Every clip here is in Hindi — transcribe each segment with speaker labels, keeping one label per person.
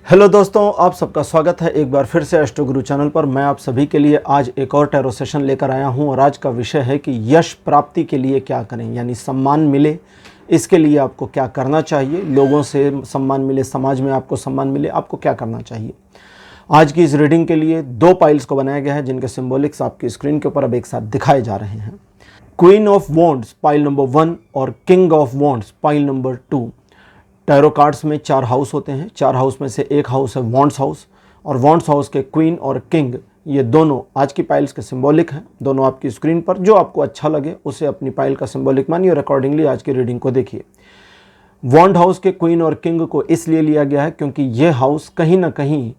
Speaker 1: हेलो दोस्तों, आप सबका स्वागत है एक बार फिर से एस्ट्रो गुरु चैनल पर। मैं आप सभी के लिए आज एक और टैरो सेशन लेकर आया हूं और आज का विषय है कि यश प्राप्ति के लिए क्या करें, यानी सम्मान मिले इसके लिए आपको क्या करना चाहिए। लोगों से सम्मान मिले, समाज में आपको सम्मान मिले, आपको क्या करना चाहिए। आज की इस रीडिंग के लिए दो पाइल्स को बनाया गया है जिनके सिंबॉलिक्स आपकी स्क्रीन के ऊपर अब एक साथ दिखाए जा रहे हैं। Queen of wands pile number 1 और king of wands pile number 2। Tarot cards में 4 हाउस होते हैं। 4 हाउस में से एक हाउस है वॉन्ड्स हाउस, और वॉन्ड्स हाउस के क्वीन और किंग ये दोनों आज की पाइल्स के सिंबॉलिक हैं। दोनों आपकी स्क्रीन पर, जो आपको अच्छा लगे उसे अपनी पाइल का सिंबॉलिक मानिए और अकॉर्डिंगली आज की रीडिंग को देखिए। वॉन्ड हाउस के क्वीन और किंग को इसलिए लिया गया है क्योंकि ये हाउस कहीं ना कहीं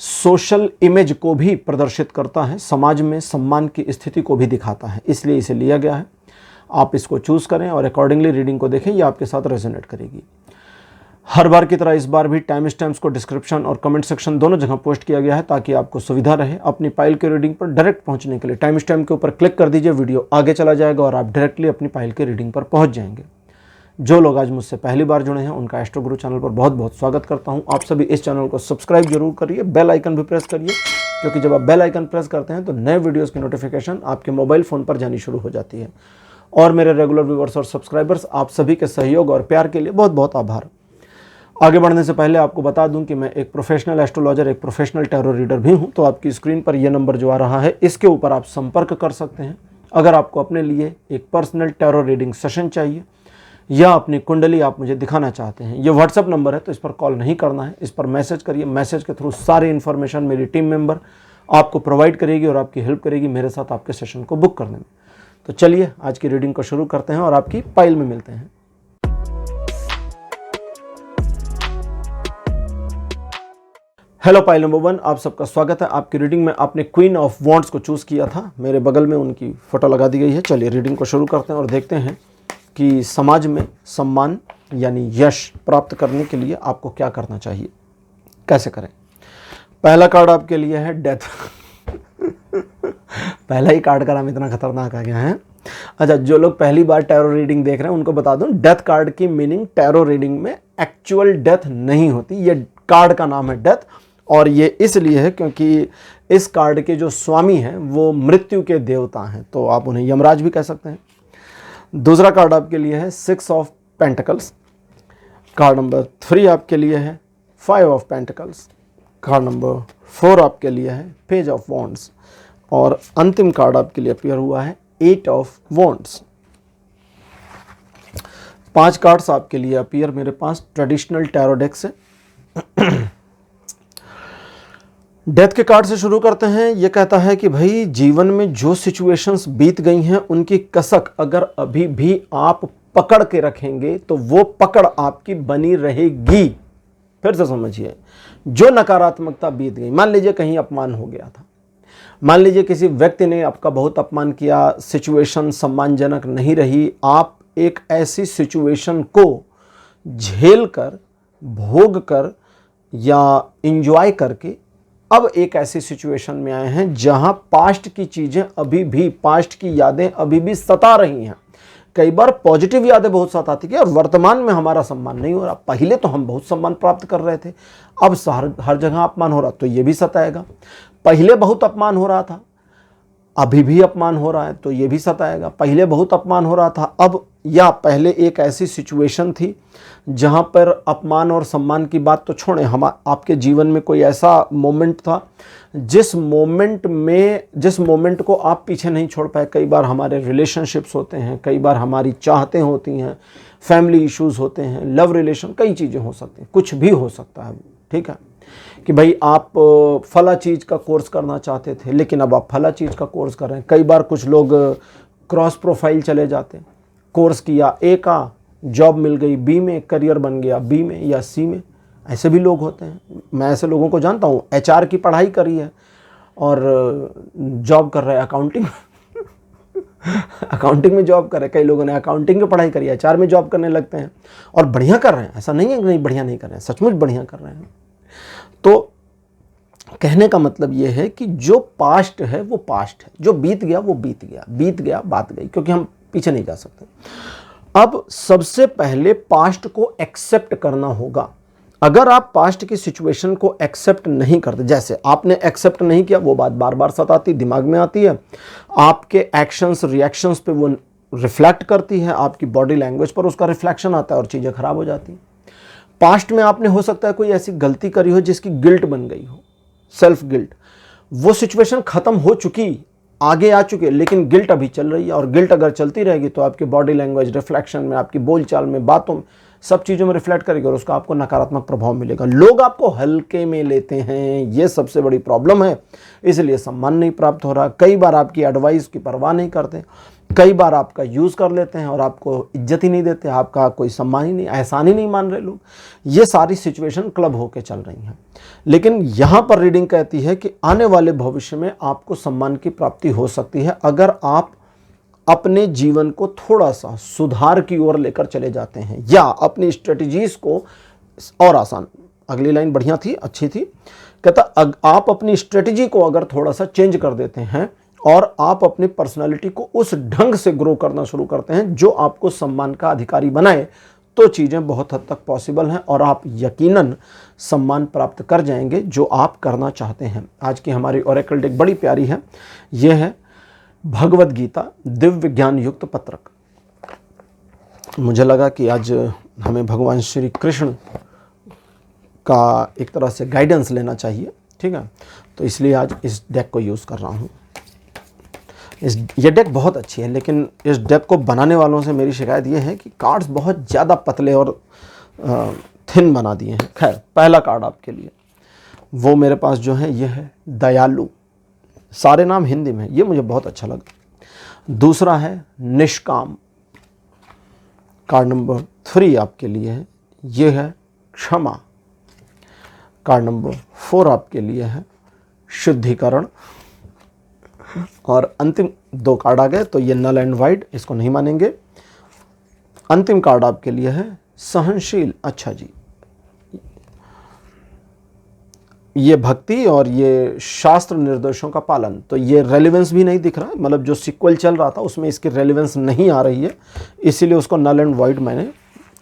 Speaker 1: सोशल इमेज को भी प्रदर्शित करता है, समाज में सम्मान की स्थिति को भी दिखाता है, इसलिए इसे लिया गया है। आप इसको चूज़ करें और अकॉर्डिंगली रीडिंग को देखें, ये आपके साथ रेजोनेट करेगी। हर बार की तरह इस बार भी टाइम स्टैम्प्स को डिस्क्रिप्शन और कमेंट सेक्शन दोनों जगह पोस्ट किया गया है ताकि आपको सुविधा रहे अपनी पाइल की रीडिंग पर डायरेक्ट पहुंचने के लिए। टाइम स्टैम्प के ऊपर क्लिक कर दीजिए, वीडियो आगे चला जाएगा और आप डायरेक्टली अपनी पाइल की रीडिंग पर पहुंच जाएंगे। जो लोग आज मुझसे पहली बार जुड़े हैं उनका एस्ट्रो गुरु चैनल पर बहुत बहुत स्वागत करता हूं। आप सभी इस चैनल को सब्सक्राइब जरूर करिए, बेल आइकन भी प्रेस करिए, क्योंकि जब आप बेल आइकन प्रेस करते हैं तो नए वीडियोज़ की नोटिफिकेशन आपके मोबाइल फ़ोन पर जानी शुरू हो जाती है। और मेरे रेगुलर व्यूअर्स और सब्सक्राइबर्स, आप सभी के सहयोग और प्यार के लिए बहुत बहुत आभार। आगे बढ़ने से पहले आपको बता दूं कि मैं एक प्रोफेशनल एस्ट्रोलॉजर, एक प्रोफेशनल टैरो रीडर भी हूं। तो आपकी स्क्रीन पर यह नंबर जो आ रहा है इसके ऊपर आप संपर्क कर सकते हैं अगर आपको अपने लिए एक पर्सनल टैरो रीडिंग सेशन चाहिए या अपनी कुंडली आप मुझे दिखाना चाहते हैं। ये व्हाट्सएप नंबर है तो इस पर कॉल नहीं करना है, इस पर मैसेज करिए। मैसेज के थ्रू सारी इन्फॉर्मेशन मेरी टीम मेंबर आपको प्रोवाइड करेगी और आपकी हेल्प करेगी मेरे साथ आपके सेशन को बुक करने में। तो चलिए आज की रीडिंग को शुरू करते हैं और आपकी पाइल में मिलते हैं। हेलो पाइल नंबर 1, आप सबका स्वागत है। आपकी रीडिंग में आपने क्वीन ऑफ वॉन्ड्स को चूज़ किया था, मेरे बगल में उनकी फ़ोटो लगा दी गई है। चलिए रीडिंग को शुरू करते हैं और देखते हैं कि समाज में सम्मान यानी यश प्राप्त करने के लिए आपको क्या करना चाहिए, कैसे करें। पहला कार्ड आपके लिए है डेथ। पहला ही कार्ड का नाम इतना खतरनाक आ गया है। अच्छा, जो लोग पहली बार टैरो रीडिंग देख रहे हैं उनको बता दूं, डेथ कार्ड की मीनिंग टैरो रीडिंग में एक्चुअल डेथ नहीं होती। ये कार्ड का नाम है डेथ, और ये इसलिए है क्योंकि इस कार्ड के जो स्वामी हैं वो मृत्यु के देवता हैं, तो आप उन्हें यमराज भी कह सकते हैं। दूसरा कार्ड आपके लिए है 6 ऑफ पेंटिकल्स। कार्ड नंबर 3 आपके लिए है 5 ऑफ पेंटिकल्स। कार्ड नंबर 4 आपके लिए है पेज ऑफ वॉन्ड्स, और अंतिम कार्ड आपके लिए अपीयर हुआ है 8 ऑफ वॉन्ड्स। 5 कार्ड्स आपके लिए अपीयर मेरे पास ट्रेडिशनल टैरो डेक से। डेथ के कार्ड से शुरू करते हैं। यह कहता है कि भाई जीवन में जो सिचुएशंस बीत गई हैं उनकी कसक अगर अभी भी आप पकड़ के रखेंगे तो वो पकड़ आपकी बनी रहेगी। फिर से समझिए, जो नकारात्मकता बीत गई, मान लीजिए कहीं अपमान हो गया था, मान लीजिए किसी व्यक्ति ने आपका बहुत अपमान किया, सिचुएशन सम्मानजनक नहीं रही, आप एक ऐसी सिचुएशन को झेल कर, भोग कर या इंजॉय करके अब एक ऐसी सिचुएशन में आए हैं जहां पास्ट की चीजें अभी भी, पास्ट की यादें अभी भी सता रही हैं। कई बार पॉजिटिव यादें बहुत सताती थी और वर्तमान में हमारा सम्मान नहीं हो रहा। पहले तो हम बहुत सम्मान प्राप्त कर रहे थे, अब हर जगह अपमान हो रहा, तो ये भी सताएगा। पहले बहुत अपमान हो रहा था, अभी भी अपमान हो रहा है, तो ये भी सताएगा। पहले बहुत अपमान हो रहा था अब, या पहले एक ऐसी सिचुएशन थी जहां पर अपमान और सम्मान की बात तो छोड़ें, आपके जीवन में कोई ऐसा मोमेंट था जिस मोमेंट को आप पीछे नहीं छोड़ पाए। कई बार हमारे रिलेशनशिप्स होते हैं, कई बार हमारी चाहतें होती हैं, फैमिली इश्यूज होते हैं, लव रिलेशन, कई चीज़ें हो सकती हैं, कुछ भी हो सकता है। ठीक है कि भाई आप फला चीज़ का कोर्स करना चाहते थे लेकिन अब आप फला चीज़ का कोर्स कर रहे हैं। कई बार कुछ लोग क्रॉस प्रोफाइल चले जाते हैं, कोर्स किया ए का, जॉब मिल गई बी में, करियर बन गया बी में या सी में, ऐसे भी लोग होते हैं। मैं ऐसे लोगों को जानता हूँ, एचआर की पढ़ाई करी है और जॉब कर रहे हैं अकाउंटिंग। अकाउंटिंग में जॉब कर रहे हैं। कई लोगों ने अकाउंटिंग की पढ़ाई करी है, एचआर में जॉब करने लगते हैं और बढ़िया कर रहे हैं। ऐसा नहीं है कि नहीं बढ़िया नहीं कर रहे हैं, सचमुच बढ़िया कर रहे हैं। तो कहने का मतलब यह है कि जो पास्ट है वो पास्ट है, जो बीत गया वो बीत गया, बीत गया बात गई, क्योंकि हम पीछे नहीं जा सकते। अब सबसे पहले पास्ट को एक्सेप्ट करना होगा। अगर आप पास्ट की सिचुएशन को एक्सेप्ट नहीं करते, जैसे आपने एक्सेप्ट नहीं किया, वो बात बार बार सताती, दिमाग में आती है, आपके एक्शंस रिएक्शंस पे वो रिफ्लेक्ट करती है, आपकी बॉडी लैंग्वेज पर उसका रिफ्लेक्शन आता है और चीज़ें खराब हो जाती हैं। पास्ट में आपने हो सकता है कोई ऐसी गलती करी हो जिसकी गिल्ट बन गई हो, सेल्फ गिल्ट, वो सिचुएशन खत्म हो चुकी, आगे आ चुके, लेकिन गिल्ट अभी चल रही है, और गिल्ट अगर चलती रहेगी तो आपकी बॉडी लैंग्वेज, रिफ्लेक्शन में, आपकी बोलचाल में, बातों में, सब चीज़ों में रिफ्लेक्ट करेगी और उसका आपको नकारात्मक प्रभाव मिलेगा। लोग आपको हल्के में लेते हैं, ये सबसे बड़ी प्रॉब्लम है, इसलिए सम्मान नहीं प्राप्त हो रहा। कई बार आपकी एडवाइस की परवाह नहीं करते, कई बार आपका यूज़ कर लेते हैं और आपको इज्जत ही नहीं देते, आपका कोई सम्मान ही नहीं, एहसान ही नहीं मान रहे लोग। ये सारी सिचुएशन क्लब होके चल रही हैं। लेकिन यहाँ पर रीडिंग कहती है कि आने वाले भविष्य में आपको सम्मान की प्राप्ति हो सकती है अगर आप अपने जीवन को थोड़ा सा सुधार की ओर लेकर चले जाते हैं, या अपनी स्ट्रेटजीज को और आसान, अगली लाइन बढ़िया थी, अच्छी थी, कहता आप अपनी स्ट्रेटजी को अगर थोड़ा सा चेंज कर देते हैं और आप अपनी पर्सनालिटी को उस ढंग से ग्रो करना शुरू करते हैं जो आपको सम्मान का अधिकारी बनाए, तो चीज़ें बहुत हद तक पॉसिबल हैं और आप यकीनन सम्मान प्राप्त कर जाएंगे जो आप करना चाहते हैं। आज की हमारी ओरेकल डेक बड़ी प्यारी है, यह है भगवद गीता दिव्य ज्ञान युक्त पत्रक। मुझे लगा कि आज हमें भगवान श्री कृष्ण का एक तरह से गाइडेंस लेना चाहिए, ठीक है, तो इसलिए आज इस डेक को यूज़ कर रहा हूँ। ये डेक बहुत अच्छी है, लेकिन इस डेक को बनाने वालों से मेरी शिकायत ये है कि कार्ड्स बहुत ज़्यादा पतले और थिन बना दिए हैं। खैर, पहला कार्ड आपके लिए, वो मेरे पास जो है ये है दयालु, सारे नाम हिंदी में, ये मुझे बहुत अच्छा लगा। दूसरा है निष्काम, कार्ड नंबर 3 आपके लिए है, ये है क्षमा। कार्ड नंबर 4 आपके लिए है शुद्धिकरण। और अंतिम 2 कार्ड आ गए तो ये नल एंड वाइड, इसको नहीं मानेंगे। अंतिम कार्ड आपके लिए है सहनशील। अच्छा जी, ये भक्ति और ये शास्त्र निर्देशों का पालन, तो ये रेलेवेंस भी नहीं दिख रहा है, मतलब जो सीक्वल चल रहा था उसमें इसकी रेलेवेंस नहीं आ रही है, इसीलिए उसको नल एंड वाइड मैंने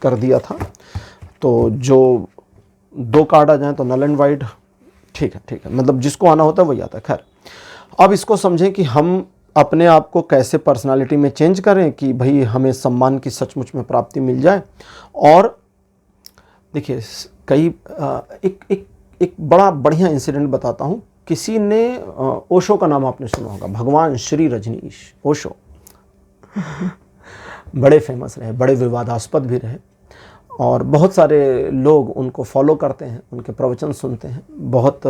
Speaker 1: कर दिया था। तो जो 2 कार्ड आ जाएं तो नल एंड वाइड, ठीक है, मतलब जिसको आना होता है वही आता है। खैर, अब इसको समझें कि हम अपने आप को कैसे पर्सनालिटी में चेंज करें कि भाई हमें सम्मान की सचमुच में प्राप्ति मिल जाए। और देखिए, कई एक बड़ा बढ़िया इंसिडेंट बताता हूँ। किसी ने ओशो का नाम आपने सुना होगा, भगवान श्री रजनीश ओशो बड़े फेमस रहे, बड़े विवादास्पद भी रहे, और बहुत सारे लोग उनको फॉलो करते हैं, उनके प्रवचन सुनते हैं। बहुत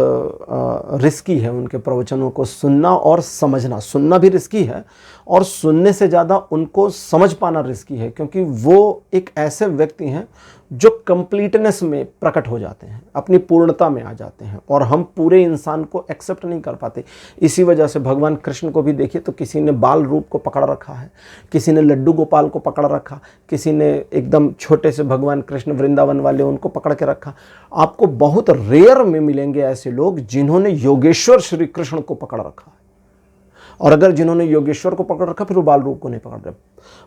Speaker 1: रिस्की है उनके प्रवचनों को सुनना और समझना। सुनना भी रिस्की है और सुनने से ज़्यादा उनको समझ पाना रिस्की है, क्योंकि वो एक ऐसे व्यक्ति हैं जो कंप्लीटनेस में प्रकट हो जाते हैं, अपनी पूर्णता में आ जाते हैं, और हम पूरे इंसान को एक्सेप्ट नहीं कर पाते। इसी वजह से भगवान कृष्ण को भी देखिए तो किसी ने बाल रूप को पकड़ रखा है, किसी ने लड्डू गोपाल को पकड़ रखा, किसी ने एकदम छोटे से भगवान कृष्ण वृंदावन वाले उनको पकड़ के रखा। आपको बहुत रेयर में मिलेंगे ऐसे लोग जिन्होंने योगेश्वर श्री कृष्ण को पकड़ रखा है, और अगर जिन्होंने योगेश्वर को पकड़ रखा फिर वो बाल रूप को नहीं पकड़ रहे।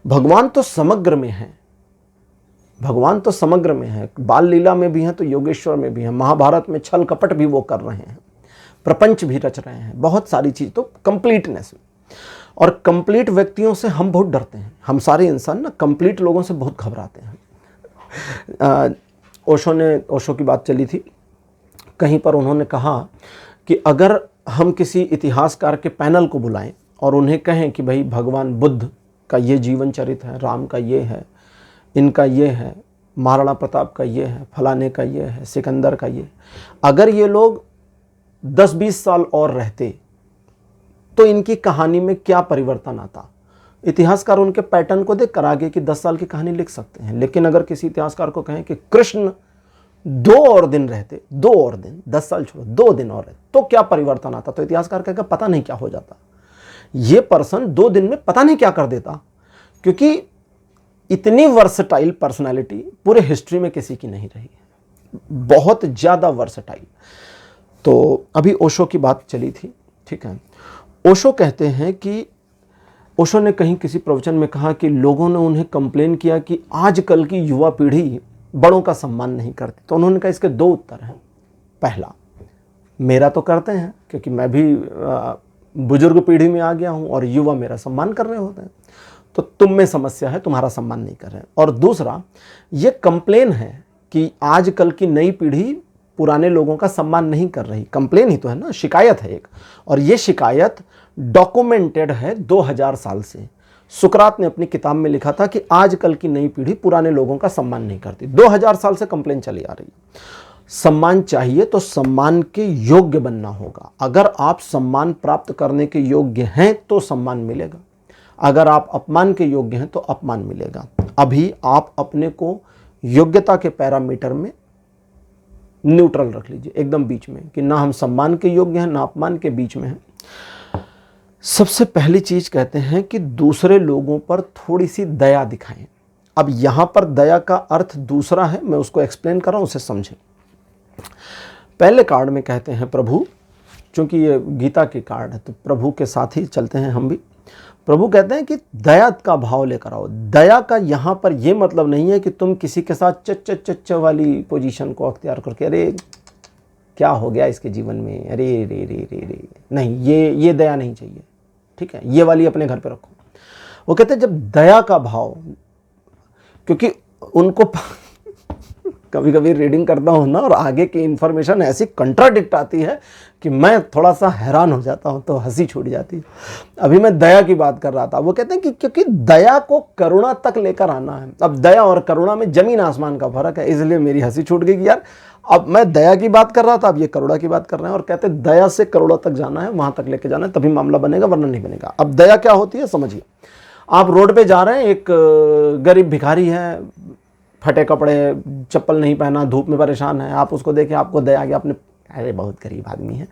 Speaker 1: भगवान तो समग्र में है, भगवान तो समग्र में है, बाल लीला में भी हैं तो योगेश्वर में भी हैं, महाभारत में छल कपट भी वो कर रहे हैं, प्रपंच भी रच रहे हैं, बहुत सारी चीज़, तो कंप्लीटनेस में। और कंप्लीट व्यक्तियों से हम बहुत डरते हैं, हम सारे इंसान ना कंप्लीट लोगों से बहुत घबराते हैं। ओशो की बात चली थी, कहीं पर उन्होंने कहा कि अगर हम किसी इतिहासकार के पैनल को बुलाएं और उन्हें कहें कि भाई भगवान बुद्ध का ये जीवन चरित्र है, राम का ये है, इनका ये है, महाराणा प्रताप का ये है, फलाने का ये है, सिकंदर का ये, अगर ये लोग 10-20 साल और रहते तो इनकी कहानी में क्या परिवर्तन आता। इतिहासकार उनके पैटर्न को देख कर आगे की 10 साल की कहानी लिख सकते हैं, लेकिन अगर किसी इतिहासकार को कहें कि कृष्ण 2 और दिन रहते, 2 और दिन, 10 साल छोड़ो, 2 दिन और रहते तो क्या परिवर्तन आता, तो इतिहासकार कहेगा पता नहीं क्या हो जाता, ये पर्सन 2 दिन में पता नहीं क्या कर देता, क्योंकि इतनी वर्सटाइल पर्सनालिटी पूरे हिस्ट्री में किसी की नहीं रही है, बहुत ज़्यादा वर्सटाइल। तो अभी ओशो की बात चली थी, ठीक है। ओशो कहते हैं कि ओशो ने कहीं किसी प्रवचन में कहा कि लोगों ने उन्हें कंप्लेन किया कि आजकल की युवा पीढ़ी बड़ों का सम्मान नहीं करती। तो उन्होंने कहा इसके दो उत्तर हैं। पहला, मेरा तो करते हैं क्योंकि मैं भी बुजुर्ग पीढ़ी में आ गया हूं और युवा मेरा सम्मान कर रहे होते हैं, तो तुम में समस्या है, तुम्हारा सम्मान नहीं कर रहे हैं। और दूसरा, ये कंप्लेन है कि आजकल की नई पीढ़ी पुराने लोगों का सम्मान नहीं कर रही। कंप्लेन ही तो है ना, शिकायत है एक, और ये शिकायत डॉक्यूमेंटेड है 2000 साल से। सुकरात ने अपनी किताब में लिखा था कि आजकल की नई पीढ़ी पुराने लोगों का सम्मान नहीं करती। 2000 साल से कंप्लेन चली आ रही है। सम्मान चाहिए तो सम्मान के योग्य बनना होगा। अगर आप सम्मान प्राप्त करने के योग्य हैं तो सम्मान मिलेगा, अगर आप अपमान के योग्य हैं तो अपमान मिलेगा। अभी आप अपने को योग्यता के पैरामीटर में न्यूट्रल रख लीजिए, एकदम बीच में, कि ना हम सम्मान के योग्य हैं ना अपमान के, बीच में हैं। सबसे पहली चीज कहते हैं कि दूसरे लोगों पर थोड़ी सी दया दिखाएं। अब यहां पर दया का अर्थ दूसरा है, मैं उसको एक्सप्लेन कर रहा हूं, उसे समझें। पहले कार्ड में कहते हैं प्रभु, चूंकि ये गीता की कार्ड है तो प्रभु के साथ ही चलते हैं हम भी। प्रभु कहते हैं कि दया का भाव लेकर आओ। दया का यहां पर यह मतलब नहीं है कि तुम किसी के साथ चच वाली पोजीशन को अख्तियार करके अरे क्या हो गया इसके जीवन में, अरे रे रे रे रे, नहीं, ये दया नहीं चाहिए, ठीक है, ये वाली अपने घर पे रखो। वो कहते हैं जब दया का भाव, क्योंकि उनको कभी कभी रीडिंग करता हूँ ना और आगे की इंफॉर्मेशन ऐसी कंट्राडिक्ट आती है कि मैं थोड़ा सा हैरान हो जाता हूँ, तो हंसी छूट जाती है। अभी मैं दया की बात कर रहा था, वो कहते हैं कि क्योंकि दया को करुणा तक लेकर आना है। अब दया और करुणा में जमीन आसमान का फर्क है, इसलिए मेरी हंसी छूट गई कि यार अब मैं दया की बात कर रहा था, अब ये करुणा की बात कर रहे हैं। और कहते हैं दया से करुणा तक जाना है, वहां तक लेके जाना है, तभी मामला बनेगा, वरना नहीं बनेगा। अब दया क्या होती है समझिए। आप रोड पे जा रहे हैं, एक गरीब भिखारी है, फटे कपड़े, चप्पल नहीं पहना, धूप में परेशान है, आप उसको देखें, आपको दया आ गया, आपने अरे बहुत गरीब आदमी है,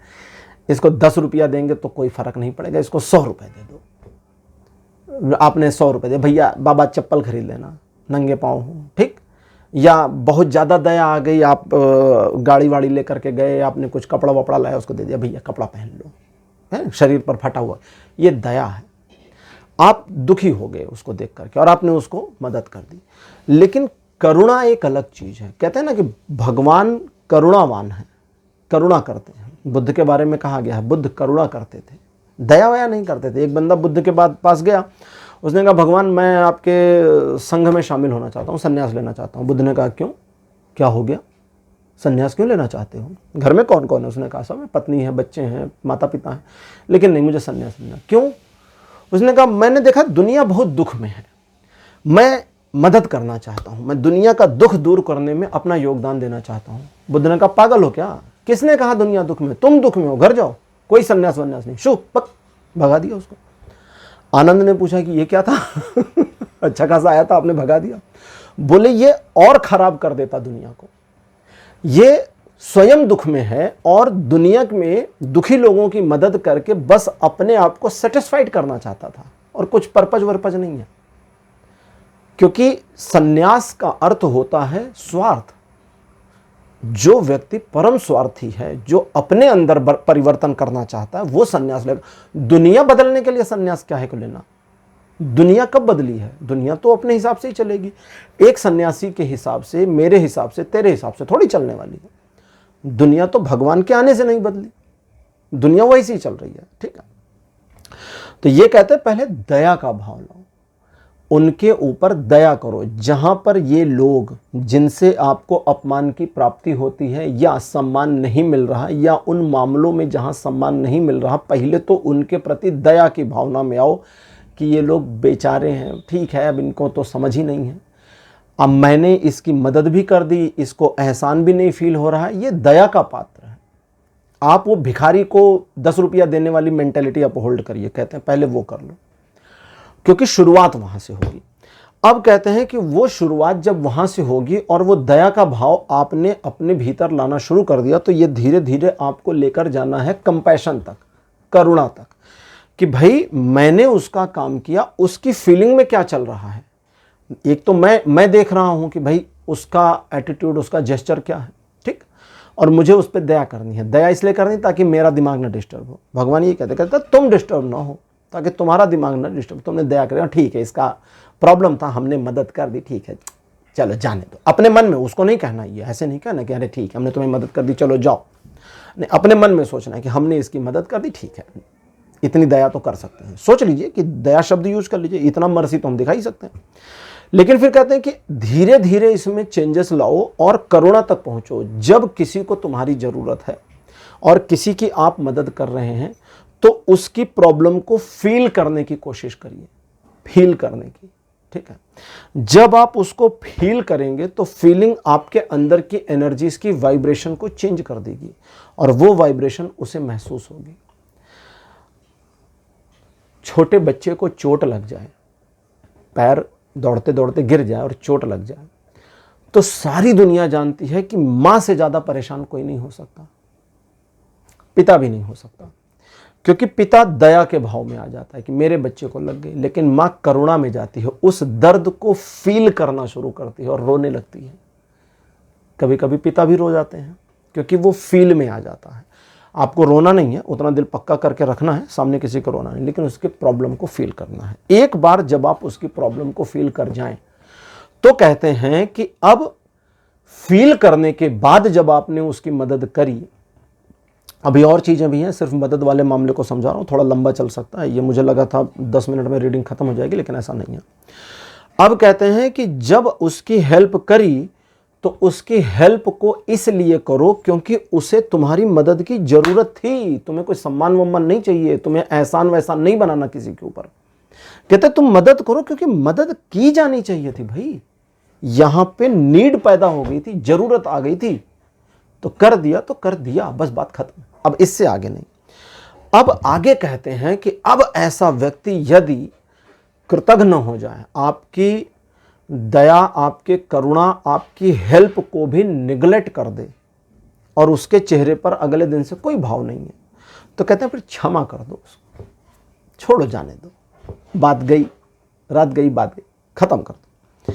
Speaker 1: इसको 10 रुपया देंगे तो कोई फर्क नहीं पड़ेगा, इसको 100 रुपये दे दो। आपने 100 रुपये दे, भैया बाबा चप्पल खरीद लेना, नंगे पाँव हूँ, ठीक। या बहुत ज़्यादा दया आ गई, आप गाड़ी वाड़ी लेकर के गए, आपने कुछ कपड़ा वपड़ा लाया, उसको दे दिया, भैया कपड़ा पहन लो, है शरीर पर फटा हुआ, ये दया है। आप दुखी हो गए उसको देख करके और आपने उसको मदद कर दी। लेकिन करुणा एक अलग चीज है। कहते हैं ना कि भगवान करुणावान है, करुणा करते हैं। बुद्ध के बारे में कहा गया है बुद्ध करुणा करते थे, दया वया नहीं करते थे। एक बंदा बुद्ध के पास गया, उसने कहा भगवान मैं आपके संघ में शामिल होना चाहता हूँ, संन्यास लेना चाहता हूँ। बुद्ध ने कहा क्यों, क्या हो गया, संन्यास क्यों लेना चाहते हो, घर में कौन कौन है? उसने कहा सब, पत्नी है, बच्चे हैं, माता पिता हैं, लेकिन नहीं मुझे संन्यास लेना। क्यों? उसने कहा मैंने देखा दुनिया बहुत दुख में है, मैं मदद करना चाहता हूं, मैं दुनिया का दुख दूर करने में अपना योगदान देना चाहता हूं। बुद्ध ने कहा पागल हो क्या, किसने कहा दुनिया दुख में, तुम दुख में हो, घर जाओ, कोई संन्यास वन्यास नहीं, शू पक, भगा दिया उसको। आनंद ने पूछा कि ये क्या था अच्छा खासा आया था, आपने भगा दिया। बोले ये और खराब कर देता दुनिया को, ये स्वयं दुख में है और दुनिया में दुखी लोगों की मदद करके बस अपने आप को सेटिस्फाइड करना चाहता था, और कुछ पर्पज वर्पज नहीं है। क्योंकि सन्यास का अर्थ होता है स्वार्थ। जो व्यक्ति परम स्वार्थी है, जो अपने अंदर परिवर्तन करना चाहता है, वो सन्यास लेगा। दुनिया बदलने के लिए सन्यास क्या है को लेना, दुनिया कब बदली है, दुनिया तो अपने हिसाब से ही चलेगी। एक सन्यासी के हिसाब से, मेरे हिसाब से, तेरे हिसाब से थोड़ी चलने वाली है। दुनिया तो भगवान के आने से नहीं बदली, दुनिया वैसी ही चल रही है, ठीक है। तो ये कहते हैं पहले दया का भाव लाओ, उनके ऊपर दया करो। जहां पर ये लोग जिनसे आपको अपमान की प्राप्ति होती है या सम्मान नहीं मिल रहा, या उन मामलों में जहां सम्मान नहीं मिल रहा, पहले तो उनके प्रति दया की भावना में आओ कि ये लोग बेचारे हैं, ठीक है, अब इनको तो समझ ही नहीं है, अब मैंने इसकी मदद भी कर दी, इसको एहसान भी नहीं फील हो रहा है, ये दया का पात्र है। आप वो भिखारी को 10 रुपया देने वाली मेंटेलिटी आप होल्ड करिए, कहते हैं पहले वो कर लो, क्योंकि शुरुआत वहां से होगी। अब कहते हैं कि वो शुरुआत जब वहां से होगी और वो दया का भाव आपने अपने भीतर लाना शुरू कर दिया, तो ये धीरे धीरे आपको लेकर जाना है कंपैशन तक, करुणा तक, कि भाई मैंने उसका काम किया, उसकी फीलिंग में क्या चल रहा है। एक तो मैं देख रहा हूं कि भाई उसका एटीट्यूड, उसका जेस्चर क्या है, ठीक, और मुझे उस पर दया करनी है। दया इसलिए करनी ताकि मेरा दिमाग ना डिस्टर्ब हो। भगवान ये कहते तुम डिस्टर्ब ना हो, ताकि तुम्हारा दिमाग ना डिस्टर्ब, तुमने दया करें, ठीक है, इसका प्रॉब्लम था, हमने मदद कर दी, ठीक है, चलो जाने दो, अपने मन में, उसको नहीं कहना, ये ऐसे नहीं कहना कि अरे ठीक है हमने तुम्हें मदद कर दी चलो जाओ, नहीं, अपने मन में सोचना है कि हमने इसकी मदद कर दी, ठीक है इतनी दया तो कर सकते हैं, सोच लीजिए कि दया शब्द यूज कर लीजिए, इतना मर्सी तो हम दिखा ही सकते हैं। लेकिन फिर कहते हैं कि धीरे धीरे इसमें चेंजेस लाओ और करुणा तक पहुंचो। जब किसी को तुम्हारी जरूरत है और किसी की आप मदद कर रहे हैं तो उसकी प्रॉब्लम को फील करने की कोशिश करिए, फील करने की, ठीक है। जब आप उसको फील करेंगे तो फीलिंग आपके अंदर की एनर्जीज की वाइब्रेशन को चेंज कर देगी और वो वाइब्रेशन उसे महसूस होगी। छोटे बच्चे को चोट लग जाए, पैर दौड़ते दौड़ते गिर जाए और चोट लग जाए, तो सारी दुनिया जानती है कि मां से ज्यादा परेशान कोई नहीं हो सकता, पिता भी नहीं हो सकता, क्योंकि पिता दया के भाव में आ जाता है कि मेरे बच्चे को लग गई, लेकिन मां करुणा में जाती है, उस दर्द को फील करना शुरू करती है और रोने लगती है। कभी कभी पिता भी रो जाते हैं क्योंकि वो फील में आ जाता है। आपको रोना नहीं है, उतना दिल पक्का करके रखना है, सामने किसी को रोना नहीं, लेकिन उसके प्रॉब्लम को फील करना है। एक बार जब आप उसकी प्रॉब्लम को फील कर जाएं तो कहते हैं कि अब फील करने के बाद जब आपने उसकी मदद करी, अभी और चीजें भी हैं, सिर्फ मदद वाले मामले को समझा रहा हूं, थोड़ा लंबा चल सकता है, ये मुझे लगा था 10 मिनट में रीडिंग खत्म हो जाएगी, लेकिन ऐसा नहीं है। अब कहते हैं कि जब उसकी हेल्प करी तो उसकी हेल्प को इसलिए करो क्योंकि उसे तुम्हारी मदद की जरूरत थी, तुम्हें कोई सम्मान वम्मान नहीं चाहिए, तुम्हें एहसान वैसान नहीं बनाना किसी के ऊपर। कहते तुम मदद करो क्योंकि मदद की जानी चाहिए थी भाई, यहां पे नीड पैदा हो गई थी, जरूरत आ गई थी, तो कर दिया तो कर दिया, बस बात खत्म, अब इससे आगे नहीं। अब आगे कहते हैं कि अब ऐसा व्यक्ति यदि कृतज्ञ हो जाए, आपकी दया, आपके करुणा, आपकी हेल्प को भी निगलेक्ट कर दे और उसके चेहरे पर अगले दिन से कोई भाव नहीं है, तो कहते हैं फिर क्षमा कर दो उसको, छोड़ो जाने दो, बात गई, रात गई बात गई, खत्म कर दो।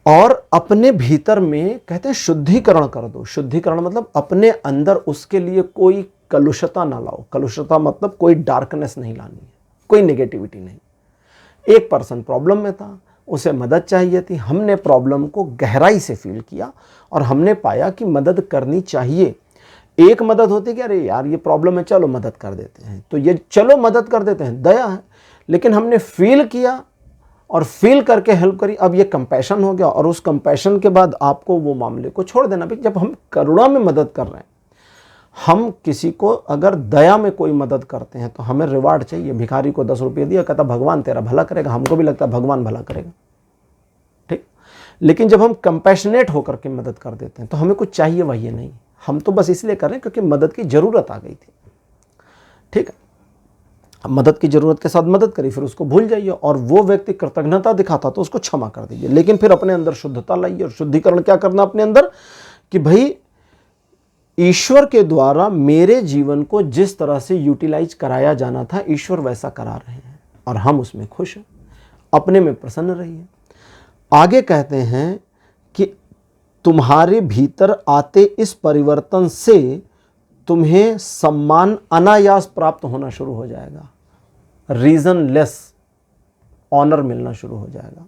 Speaker 1: और अपने भीतर में कहते हैं शुद्धिकरण कर दो। शुद्धिकरण मतलब अपने अंदर उसके लिए कोई कलुषता ना लाओ। कलुषता मतलब कोई डार्कनेस नहीं लानी है, कोई नेगेटिविटी नहीं। एक पर्सन प्रॉब्लम में था, उसे मदद चाहिए थी, हमने प्रॉब्लम को गहराई से फील किया और हमने पाया कि मदद करनी चाहिए। एक मदद होती कि अरे यार ये प्रॉब्लम है चलो मदद कर देते हैं, तो ये चलो मदद कर देते हैं दया है, लेकिन हमने फील किया और फील करके हेल्प करी, अब ये कंपैशन हो गया और उस कंपैशन के बाद आपको वो मामले को छोड़ देना। भाई जब हम करुणा में मदद कर रहे हैं, हम किसी को अगर दया में कोई मदद करते हैं तो हमें रिवार्ड चाहिए। भिखारी को 10 रुपये दिया, कहता भगवान तेरा भला करेगा, हमको भी लगता है भगवान भला करेगा, ठीक। लेकिन जब हम कंपैशनेट होकर के मदद कर देते हैं तो हमें कुछ चाहिए वही नहीं, हम तो बस इसलिए कर रहे हैं क्योंकि मदद की जरूरत आ गई थी, ठीक है। अब मदद की जरूरत के साथ मदद करी, फिर उसको भूल जाइए, और वो व्यक्ति कृतज्ञता दिखाता तो उसको क्षमा कर दीजिए, लेकिन फिर अपने अंदर शुद्धता लाइए। और शुद्धिकरण क्या करना अपने अंदर कि भाई ईश्वर के द्वारा मेरे जीवन को जिस तरह से यूटिलाइज कराया जाना था ईश्वर वैसा करा रहे हैं और हम उसमें खुश हैं, अपने में प्रसन्न रहिए। आगे कहते हैं कि तुम्हारे भीतर आते इस परिवर्तन से तुम्हें सम्मान अनायास प्राप्त होना शुरू हो जाएगा, रीजन लेस ऑनर मिलना शुरू हो जाएगा।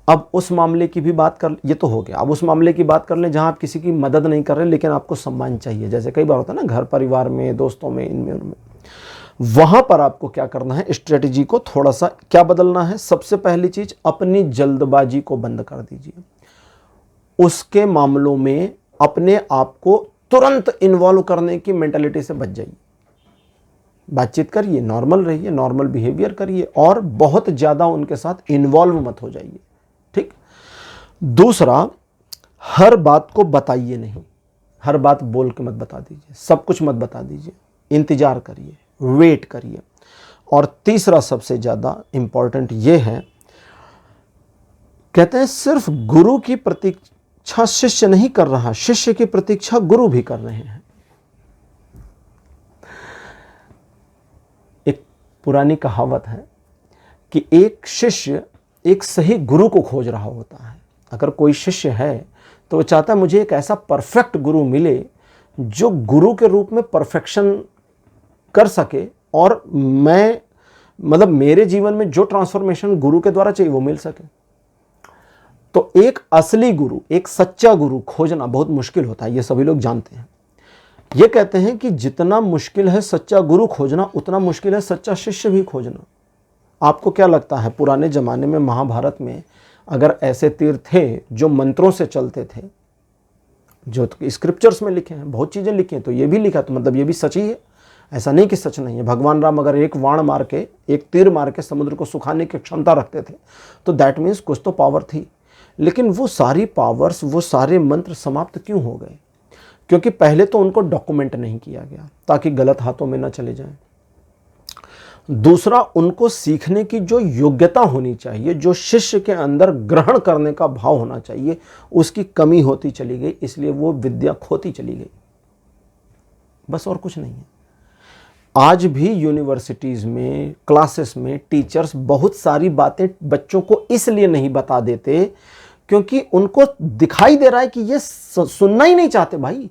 Speaker 1: अब उस मामले की भी बात कर, ये तो हो गया, अब उस मामले की बात कर लें जहां आप किसी की मदद नहीं कर रहे लेकिन आपको सम्मान चाहिए। जैसे कई बार होता है ना घर परिवार में, दोस्तों में, इनमें उनमें, वहां पर आपको क्या करना है, स्ट्रेटजी को थोड़ा सा क्या बदलना है। सबसे पहली चीज, अपनी जल्दबाजी को बंद कर दीजिए। उसके मामलों में अपने आप को तुरंत इन्वॉल्व करने की मेंटालिटी से बच जाइए। बातचीत करिए, नॉर्मल रहिए, नॉर्मल बिहेवियर करिए और बहुत ज्यादा उनके साथ इन्वॉल्व मत हो जाइए, ठीक। दूसरा, हर बात को बताइए नहीं, हर बात बोल के मत बता दीजिए, सब कुछ मत बता दीजिए, इंतजार करिए, वेट करिए। और तीसरा सबसे ज्यादा इंपॉर्टेंट ये है, कहते हैं सिर्फ गुरु की प्रतीक्षा शिष्य नहीं कर रहा, शिष्य की प्रतीक्षा गुरु भी कर रहे हैं। एक पुरानी कहावत है कि एक शिष्य एक सही गुरु को खोज रहा होता है। अगर कोई शिष्य है तो वो चाहता है मुझे एक ऐसा परफेक्ट गुरु मिले जो गुरु के रूप में परफेक्शन कर सके और मैं मतलब मेरे जीवन में जो ट्रांसफॉर्मेशन गुरु के द्वारा चाहिए वो मिल सके। तो एक असली गुरु, एक सच्चा गुरु खोजना बहुत मुश्किल होता है, ये सभी लोग जानते हैं। ये कहते हैं कि जितना मुश्किल है सच्चा गुरु खोजना, उतना मुश्किल है सच्चा शिष्य भी खोजना। आपको क्या लगता है पुराने जमाने में, महाभारत में अगर ऐसे तीर थे जो मंत्रों से चलते थे, जो स्क्रिप्चर्स में लिखे हैं, बहुत चीज़ें लिखी हैं, तो ये भी लिखा, तो मतलब ये भी सच ही है, ऐसा नहीं कि सच नहीं है। भगवान राम अगर एक वाण मार के, एक तीर मार के समुद्र को सुखाने की क्षमता रखते थे, तो दैट मीन्स कुछ तो पावर थी। लेकिन वो सारी पावर्स, वो सारे मंत्र समाप्त क्यों हो गए? क्योंकि पहले तो उनको डॉक्यूमेंट नहीं किया गया ताकि गलत हाथों में न चले जाएं। दूसरा, उनको सीखने की जो योग्यता होनी चाहिए, जो शिष्य के अंदर ग्रहण करने का भाव होना चाहिए, उसकी कमी होती चली गई, इसलिए वो विद्या खोती चली गई, बस और कुछ नहीं है। आज भी यूनिवर्सिटीज़ में, क्लासेस में टीचर्स बहुत सारी बातें बच्चों को इसलिए नहीं बता देते क्योंकि उनको दिखाई दे रहा है कि ये सुनना ही नहीं चाहते भाई,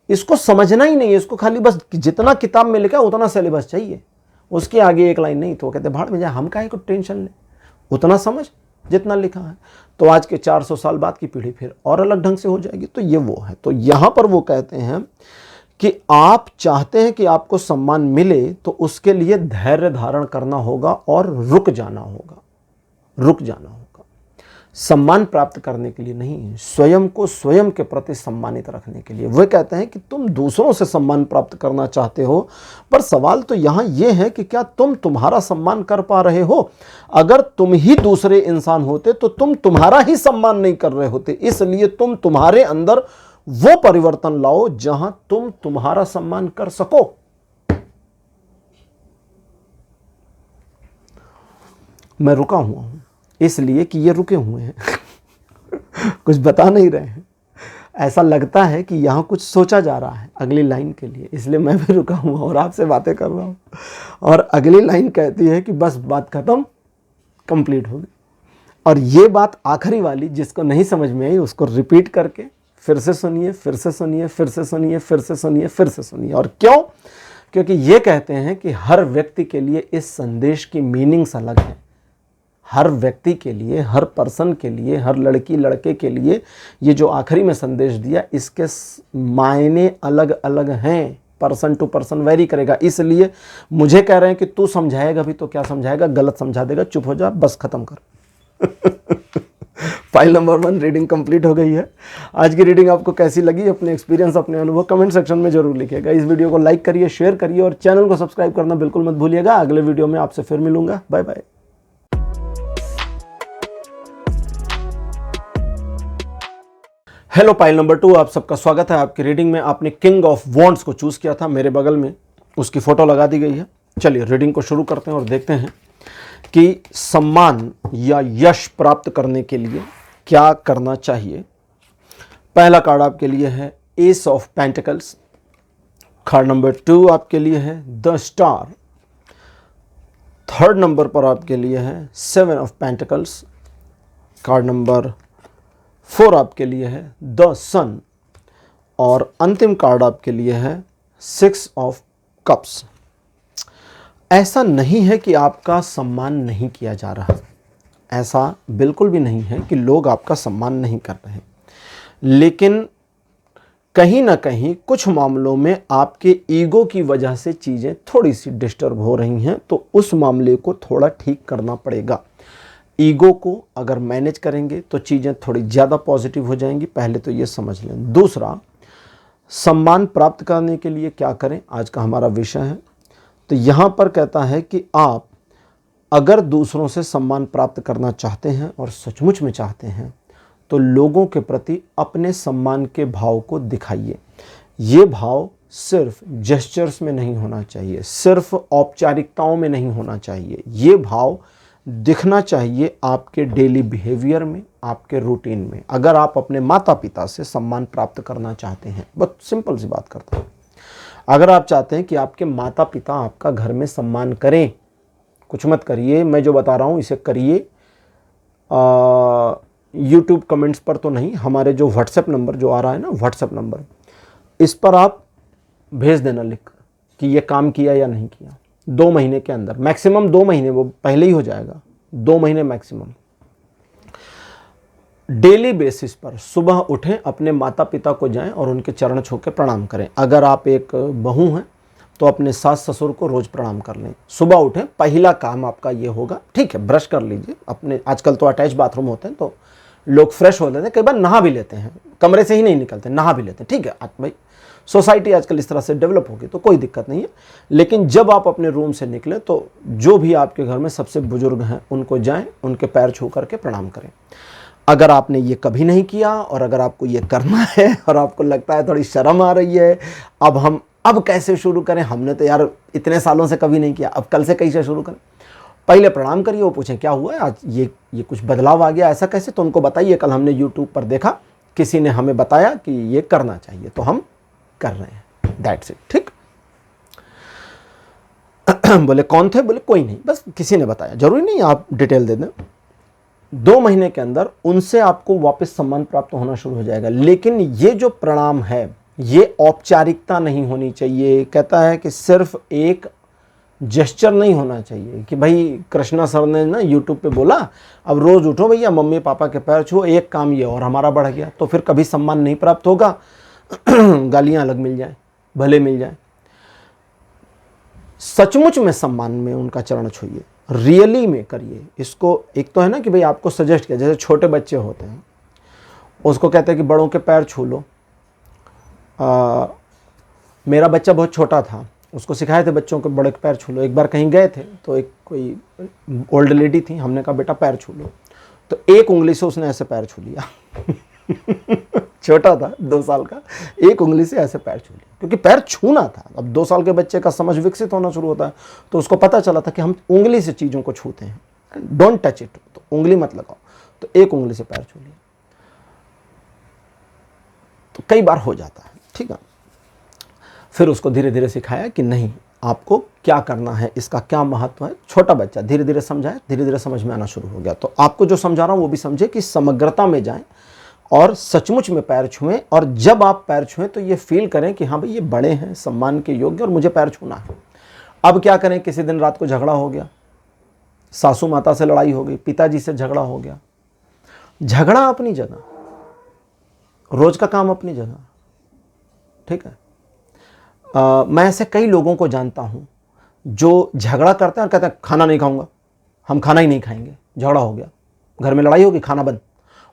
Speaker 1: इसको समझना ही नहीं है, इसको खाली बस जितना किताब में लिखा है उतना सिलेबस चाहिए, उसके आगे एक लाइन नहीं। तो वो कहते भाड़ में जाए, हम काहे को टेंशन लें, उतना समझ जितना लिखा है। तो आज के 400 साल बाद की पीढ़ी फिर और अलग ढंग से हो जाएगी। तो ये वो है। तो यहाँ पर वो कहते हैं कि आप चाहते हैं कि आपको सम्मान मिले, तो उसके लिए धैर्य धारण करना होगा और रुक जाना होगा, रुक जाना होगा। सम्मान प्राप्त करने के लिए नहीं, स्वयं को स्वयं के प्रति सम्मानित रखने के लिए। वे कहते हैं कि तुम दूसरों से सम्मान प्राप्त करना चाहते हो, पर सवाल तो यहाँ ये है कि क्या तुम तुम्हारा सम्मान कर पा रहे हो? अगर तुम ही दूसरे इंसान होते तो तुम तुम्हारा ही सम्मान नहीं कर रहे होते। इसलिए तुम तुम्हारे अंदर वो परिवर्तन लाओ जहां तुम तुम्हारा सम्मान कर सको। मैं रुका हुआ हूं इसलिए कि ये रुके हुए हैं कुछ बता नहीं रहे हैं। ऐसा लगता है कि यहाँ कुछ सोचा जा रहा है अगली लाइन के लिए, इसलिए मैं भी रुका हुआ और आपसे बातें कर रहा हूँ। और अगली लाइन कहती है कि बस बात खत्म, कंप्लीट हो गई। और ये बात आखिरी वाली जिसको नहीं समझ में आई उसको रिपीट करके फिर से सुनिए, फिर से सुनिए, फिर से सुनिए, फिर से सुनिए, फिर से सुनिए। और क्यों? क्योंकि ये कहते हैं कि हर व्यक्ति के लिए इस संदेश की मीनिंग्स अलग है। हर व्यक्ति के लिए, हर पर्सन के लिए, हर लड़की लड़के के लिए ये जो आखिरी में संदेश दिया, इसके मायने अलग अलग हैं, पर्सन टू पर्सन वेरी करेगा। इसलिए मुझे कह रहे हैं कि तू समझाएगा भी तो क्या समझाएगा, गलत समझा देगा, चुप हो जा, बस खत्म कर फाइल नंबर 1 रीडिंग कंप्लीट हो गई है। आज की रीडिंग आपको कैसी लगी? अपने एक्सपीरियंस, अपने अनुभव कमेंट सेक्शन में जरूर लिखिएगा। इस वीडियो को लाइक करिए, शेयर करिए और चैनल को सब्सक्राइब करना बिल्कुल मत भूलिएगा। अगले वीडियो में आपसे फिर मिलूंगा। Bye bye. Hello pile number 2, आप सबका स्वागत है आपकी रीडिंग में। आपने किंग ऑफ वॉन्ड्स को चूज किया था, मेरे बगल में उसकी फोटो लगा दी गई है। चलिए रीडिंग को शुरू करते हैं और देखते हैं कि सम्मान या यश प्राप्त करने के लिए क्या करना चाहिए। पहला कार्ड आपके लिए है S of pentacles. Card number 2 आपके लिए है द स्टार। थर्ड नंबर पर आपके लिए है 7 ऑफ पेंटिकल्स। कार्ड नंबर 4 आपके लिए है द सन। और अंतिम कार्ड आपके लिए है 6 ऑफ कप्स। ऐसा नहीं है कि आपका सम्मान नहीं किया जा रहा, ऐसा बिल्कुल भी नहीं है कि लोग आपका सम्मान नहीं कर रहे, लेकिन कहीं ना कहीं कुछ मामलों में आपके ईगो की वजह से चीज़ें थोड़ी सी डिस्टर्ब हो रही हैं, तो उस मामले को थोड़ा ठीक करना पड़ेगा। ईगो को अगर मैनेज करेंगे तो चीज़ें थोड़ी ज़्यादा पॉजिटिव हो जाएंगी, पहले तो ये समझ लें। दूसरा, सम्मान प्राप्त करने के लिए क्या करें, आज का हमारा विषय है। तो यहाँ पर कहता है कि आप अगर दूसरों से सम्मान प्राप्त करना चाहते हैं और सचमुच में चाहते हैं, तो लोगों के प्रति अपने सम्मान के भाव को दिखाइए। ये भाव सिर्फ जेस्चर्स में नहीं होना चाहिए, सिर्फ औपचारिकताओं में नहीं होना चाहिए। ये भाव दिखना चाहिए आपके डेली बिहेवियर में, आपके रूटीन में। अगर आप अपने माता पिता से सम्मान प्राप्त करना चाहते हैं, बहुत सिंपल सी बात करता हूँ, अगर आप चाहते हैं कि आपके माता पिता आपका घर में सम्मान करें, कुछ मत करिए, मैं जो बता रहा हूँ इसे करिए। यूट्यूब कमेंट्स पर तो नहीं, हमारे जो व्हाट्सएप नंबर जो आ रहा है ना, व्हाट्सएप नंबर, इस पर आप भेज देना लिख कर कि ये काम किया या नहीं किया। 2 महीने के अंदर, मैक्सिमम 2 महीने, वो पहले ही हो जाएगा, 2 महीने मैक्सिमम। डेली बेसिस पर सुबह उठें, अपने माता पिता को जाएं और उनके चरण छू के प्रणाम करें। अगर आप एक बहू हैं तो अपने सास ससुर को रोज़ प्रणाम कर लें। सुबह उठें, पहला काम आपका ये होगा। ठीक है, ब्रश कर लीजिए अपने, आजकल तो अटैच बाथरूम होते हैं तो लोग फ्रेश हो लेते हैं, कई बार नहा भी लेते हैं, कमरे से ही नहीं निकलते, नहा भी लेते हैं। ठीक है भाई, सोसाइटी आजकल इस तरह से डेवलप होगी तो कोई दिक्कत नहीं है। लेकिन जब आप अपने रूम से निकले तो जो भी आपके घर में सबसे बुजुर्ग हैं उनको जाएं, उनके पैर छू करके प्रणाम करें। अगर आपने ये कभी नहीं किया और अगर आपको ये करना है और आपको लगता है थोड़ी शर्म आ रही है, अब कैसे शुरू करें, हमने तो यार इतने सालों से कभी नहीं किया, अब कल से कैसे शुरू करें, पहले प्रणाम करिए। वो पूछें क्या हुआ है आज, ये कुछ बदलाव आ गया, ऐसा कैसे, तो उनको बताइए कल हमने यूट्यूब पर देखा, किसी ने हमें बताया कि ये करना चाहिए तो हम कर रहे हैं, दैट्स इट। ठीक। बोले कौन थे, बोले कोई नहीं, बस किसी ने बताया, जरूरी नहीं आप डिटेल दे दें। 2 महीने के अंदर उनसे आपको वापस सम्मान प्राप्त होना शुरू हो जाएगा। लेकिन ये जो प्रणाम है ये औपचारिकता नहीं होनी चाहिए। कहता है कि सिर्फ एक जेस्चर नहीं होना चाहिए कि भाई कृष्णा सर ने ना यूट्यूब पे बोला अब रोज उठो भैया मम्मी पापा के पैर छुओ, एक काम ये और हमारा बढ़ गया, तो फिर कभी सम्मान नहीं प्राप्त होगा। गालियां अलग मिल जाए, भले मिल जाए। सचमुच में सम्मान में उनका चरण छूइए, रियली में करिए इसको। एक तो है ना कि भाई आपको सजेस्ट किया, जैसे छोटे बच्चे होते हैं उसको कहते हैं कि बड़ों के पैर छू लो। मेरा बच्चा बहुत छोटा था, उसको सिखाए थे बच्चों के बड़े के पैर छू लो। एक बार कहीं गए थे तो एक कोई ओल्ड लेडी थी, हमने कहा बेटा पैर छू लो, तो एक उंगली से उसने ऐसे पैर छू लिया। छोटा था 2 साल का, एक उंगली से ऐसे पैर छू लिया, क्योंकि पैर छूना था। अब 2 साल के बच्चे का समझ विकसित होना शुरू होता है, तो उसको पता चला था कि हम उंगली से चीज़ों को छूते हैं, डोंट टच इट, तो उंगली मत लगाओ, तो एक उंगली से पैर छू लिया। तो कई बार हो जाता है, ठीक है। फिर उसको धीरे धीरे सिखाया कि नहीं आपको क्या करना है, इसका क्या महत्व है। छोटा बच्चा धीरे धीरे समझाए, धीरे धीरे समझ में आना शुरू हो गया। तो आपको जो समझा रहा हूँ वो भी समझे कि समग्रता में जाएं और सचमुच में पैर छुएं। और जब आप पैर छुएं तो ये फील करें कि हाँ भाई ये बड़े हैं, सम्मान के योग्य, और मुझे पैर छूना है। अब क्या करें, किसी दिन रात को झगड़ा हो गया, सासू माता से लड़ाई हो गई, पिताजी से झगड़ा हो गया, झगड़ा अपनी जगह, रोज का काम अपनी जगह, ठीक है। मैं ऐसे कई लोगों को जानता हूं जो झगड़ा करते हैं और कहते हैं खाना नहीं खाऊंगा, हम खाना ही नहीं खाएंगे, झगड़ा हो गया, घर में लड़ाई होगी, खाना बंद।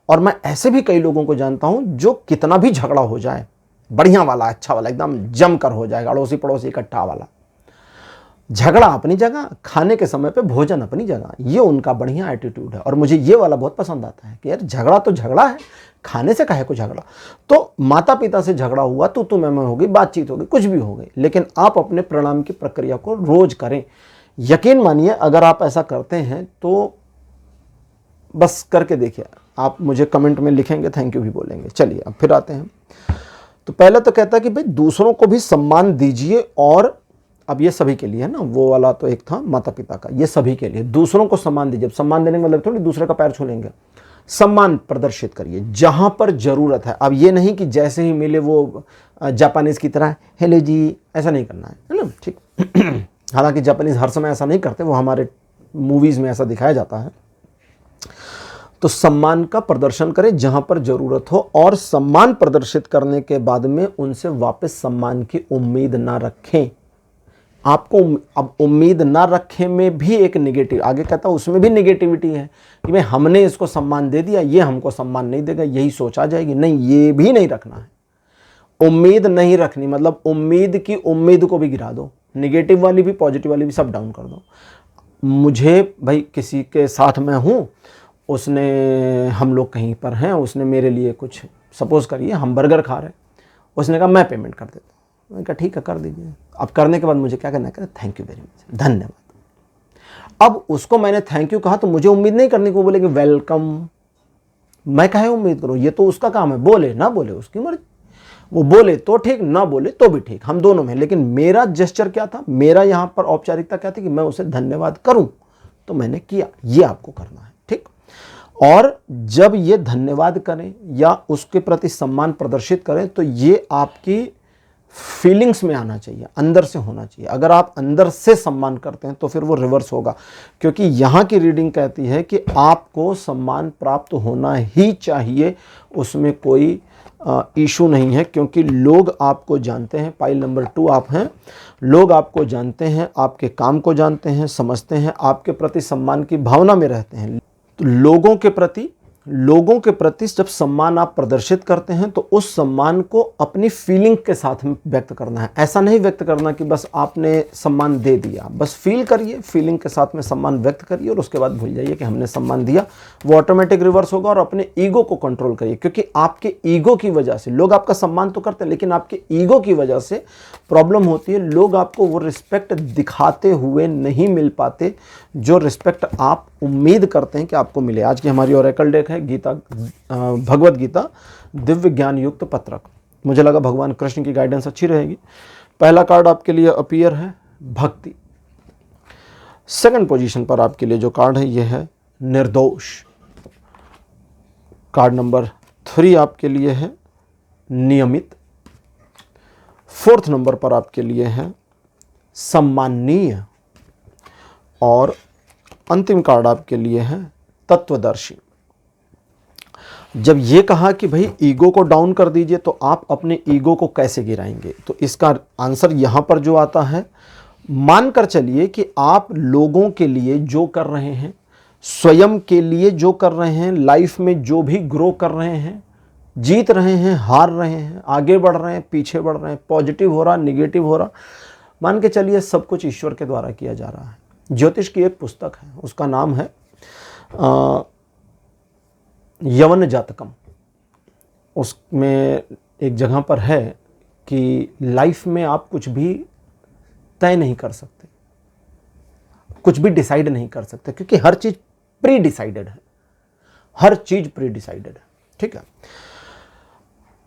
Speaker 1: और मैं ऐसे भी कई लोगों को जानता हूं जो कितना भी झगड़ा हो जाए, बढ़िया वाला, अच्छा वाला, एकदम जमकर हो जाएगा, अड़ोसी पड़ोसी इकट्ठा वाला, झगड़ा अपनी जगह, खाने के समय पे भोजन अपनी जगह, ये उनका बढ़िया एटीट्यूड है। और मुझे ये वाला बहुत पसंद आता है कि यार झगड़ा तो झगड़ा है, खाने से काहे को झगड़ा। तो माता पिता से झगड़ा हुआ, तू मैं हो गई, बातचीत हो गई, कुछ भी हो गई, लेकिन आप अपने प्रणाम की प्रक्रिया को रोज करें। यकीन मानिए अगर आप ऐसा करते हैं तो बस करके देखिए, आप मुझे कमेंट में लिखेंगे, थैंक यू भी बोलेंगे। चलिए अब फिर आते हैं। तो पहले तो कहता है कि भाई दूसरों को भी सम्मान दीजिए, और अब ये सभी के लिए है ना, वो वाला तो एक था माता पिता का, ये सभी के लिए, दूसरों को सम्मान दीजिए। सम्मान देने का मतलब थोड़ी दूसरे का पैर छू लेंगे, सम्मान प्रदर्शित करिए जहां पर जरूरत है। अब ये नहीं कि जैसे ही मिले वो जापानीज की तरह हेलो जी, ऐसा नहीं करना है ना, ठीक। हालांकि जापानीज हर समय ऐसा नहीं करते, वो हमारे मूवीज में ऐसा दिखाया जाता है। तो सम्मान का प्रदर्शन करें जहां पर जरूरत हो, और सम्मान प्रदर्शित करने के बाद में उनसे वापस सम्मान की उम्मीद ना रखें। आपको अब उम्मीद ना रखें में भी एक निगेटिव, आगे कहता हूं उसमें भी निगेटिविटी है कि भाई हमने इसको सम्मान दे दिया, ये हमको सम्मान नहीं देगा, यही सोच आ जाएगी। नहीं, ये भी नहीं रखना है। उम्मीद नहीं रखनी मतलब उम्मीद की उम्मीद को भी गिरा दो, निगेटिव वाली भी पॉजिटिव वाली भी सब डाउन कर दो। मुझे भाई किसी के साथ में हूँ, उसने, हम लोग कहीं पर हैं, उसने मेरे लिए कुछ, सपोज करिए हम बर्गर खा रहे हैं, उसने कहा मैं पेमेंट कर देता हूँ, मैंने कहा ठीक है कर दीजिए। अब करने के बाद मुझे क्या करना है, थैंक यू वेरी मच, धन्यवाद। अब उसको मैंने थैंक यू कहा तो मुझे उम्मीद नहीं करनी कि वो बोलेगी वेलकम, मैं काहे उम्मीद करूँ, ये तो उसका काम है, बोले ना बोले उसकी मर्जी, वो बोले तो ठीक, ना बोले तो भी ठीक, हम दोनों में। लेकिन मेरा जेस्चर क्या था, मेरा यहां पर औपचारिकता क्या थी कि मैं उसे धन्यवाद करूं, तो मैंने किया। ये आपको करना है, ठीक। और जब ये धन्यवाद करें या उसके प्रति सम्मान प्रदर्शित करें तो ये आपकी फीलिंग्स में आना चाहिए, अंदर से होना चाहिए। अगर आप अंदर से सम्मान करते हैं तो फिर वो रिवर्स होगा, क्योंकि यहाँ की रीडिंग कहती है कि आपको सम्मान प्राप्त होना ही चाहिए, उसमें कोई इशू नहीं है, क्योंकि लोग आपको जानते हैं। पाइल नंबर 2 आप हैं, लोग आपको जानते हैं, आपके काम को जानते हैं, समझते हैं, आपके प्रति सम्मान की भावना में रहते हैं। तो लोगों के प्रति जब सम्मान आप प्रदर्शित करते हैं तो उस सम्मान को अपनी फीलिंग के साथ में व्यक्त करना है। ऐसा नहीं व्यक्त करना कि बस आपने सम्मान दे दिया, बस फील करिए, फीलिंग के साथ में सम्मान व्यक्त करिए और उसके बाद भूल जाइए कि हमने सम्मान दिया, वो ऑटोमेटिक रिवर्स होगा। और अपने ईगो को कंट्रोल करिए, क्योंकि आपके ईगो की वजह से लोग आपका सम्मान तो करते हैं, लेकिन आपके ईगो की वजह से प्रॉब्लम होती है। लोग आपको वो रिस्पेक्ट दिखाते हुए नहीं मिल पाते जो रिस्पेक्ट आप उम्मीद करते हैं कि आपको मिले। आज की हमारी ओरेकल डेक है गीता, भगवत गीता दिव्य ज्ञान युक्त पत्रक। मुझे लगा भगवान कृष्ण की गाइडेंस अच्छी रहेगी। पहला कार्ड आपके लिए अपीयर है भक्ति। सेकंड पोजीशन पर आपके लिए जो कार्ड है यह है निर्दोष। कार्ड नंबर 3 आपके लिए है नियमित। फोर्थ नंबर पर आपके लिए है सम्माननीय। और अंतिम कार्ड आपके लिए है तत्वदर्शी। जब ये कहा कि भाई ईगो को डाउन कर दीजिए, तो आप अपने ईगो को कैसे गिराएंगे? तो इसका आंसर यहां पर जो आता है, मानकर चलिए कि आप लोगों के लिए जो कर रहे हैं, स्वयं के लिए जो कर रहे हैं, लाइफ में जो भी ग्रो कर रहे हैं, जीत रहे हैं, हार रहे हैं, आगे बढ़ रहे हैं, पीछे बढ़ रहे हैं, पॉजिटिव हो रहा, निगेटिव हो रहा, मान के चलिए सब कुछ ईश्वर के द्वारा किया जा रहा है। ज्योतिष की एक पुस्तक है, उसका नाम है यवन जातकम। उसमें एक जगह पर है कि लाइफ में आप कुछ भी तय नहीं कर सकते, कुछ भी डिसाइड नहीं कर सकते, क्योंकि हर चीज प्री डिसाइडेड है, हर चीज प्री डिसाइडेड है। ठीक है,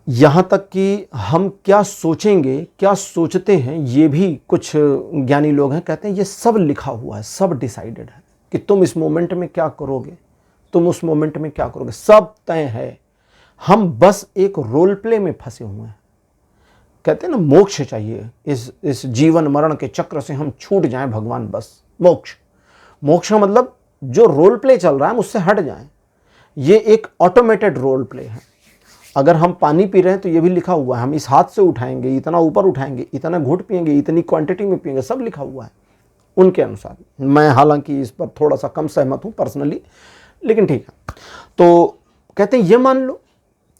Speaker 1: यहां तक कि हम क्या सोचेंगे, क्या सोचते हैं, ये भी कुछ ज्ञानी लोग हैं कहते हैं ये सब लिखा हुआ है, सब डिसाइडेड है कि तुम इस मोमेंट में क्या करोगे, तुम उस मोमेंट में क्या करोगे, सब तय है। हम बस एक रोल प्ले में फंसे हुए हैं। कहते हैं ना मोक्ष चाहिए, इस जीवन मरण के चक्र से हम छूट जाएं भगवान, बस मोक्ष। मोक्ष का मतलब जो रोल प्ले चल रहा है उससे हट जाएं। ये एक ऑटोमेटेड रोल प्ले है। अगर हम पानी पी रहे हैं तो ये भी लिखा हुआ है, हम इस हाथ से उठाएंगे, इतना ऊपर उठाएंगे, इतना घूंट पिएंगे, इतनी क्वांटिटी में पिएंगे, सब लिखा हुआ है उनके अनुसार। मैं हालांकि इस पर थोड़ा सा कम सहमत हूं पर्सनली, लेकिन ठीक है। तो कहते हैं ये मान लो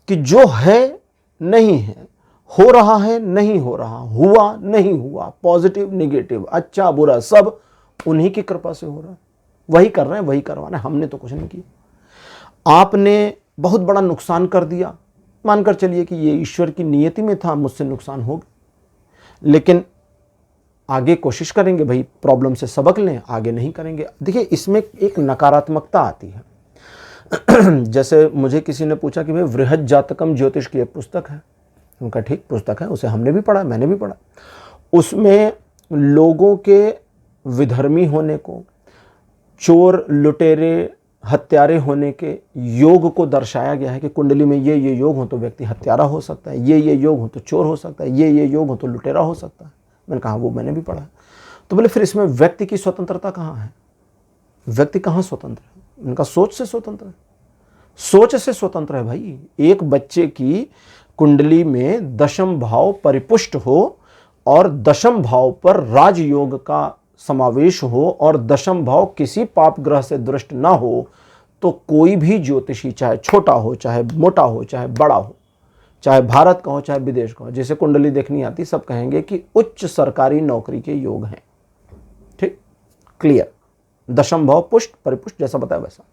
Speaker 1: कि जो है नहीं है, हो रहा है नहीं हो रहा, हुआ नहीं हुआ, पॉजिटिव निगेटिव, अच्छा बुरा, सब उन्हीं की कृपा से हो रहा है। वही कर रहे हैं, वही करवाना है, हमने तो कुछ नहीं किया। आपने बहुत बड़ा नुकसान कर दिया, मानकर चलिए कि ये ईश्वर की नियति में था, मुझसे नुकसान हो गया, लेकिन आगे कोशिश करेंगे भाई, प्रॉब्लम से सबक लें, आगे नहीं करेंगे। देखिए इसमें एक नकारात्मकता आती है। जैसे मुझे किसी ने पूछा कि भाई वृहद जातकम ज्योतिष की एक पुस्तक है, उनका ठीक पुस्तक है, उसे हमने भी पढ़ा, मैंने भी पढ़ा। उसमें लोगों के विधर्मी होने को, चोर लुटेरे हत्यारे होने के योग को दर्शाया गया है कि कुंडली में ये योग हो तो व्यक्ति हत्यारा हो सकता है, ये योग हो तो चोर हो सकता है, ये योग हो तो लुटेरा हो सकता है। मैंने कहा वो मैंने भी पढ़ा है। तो बोले फिर इसमें व्यक्ति की स्वतंत्रता कहाँ है? व्यक्ति कहाँ स्वतंत्र है? उनका सोच से स्वतंत्र है, सोच से स्वतंत्र है भाई। एक बच्चे की कुंडली में दशम भाव परिपुष्ट हो और दशम भाव पर राजयोग का समावेश हो और दशम भाव किसी पाप ग्रह से दृष्ट ना हो, तो कोई भी ज्योतिषी, चाहे छोटा हो, चाहे मोटा हो, चाहे बड़ा हो, चाहे भारत का हो, चाहे विदेश का हो, जैसे कुंडली देखनी आती, सब कहेंगे कि उच्च सरकारी नौकरी के योग हैं। ठीक, क्लियर। दशम भाव पुष्ट परिपुष्ट जैसा बताया वैसा।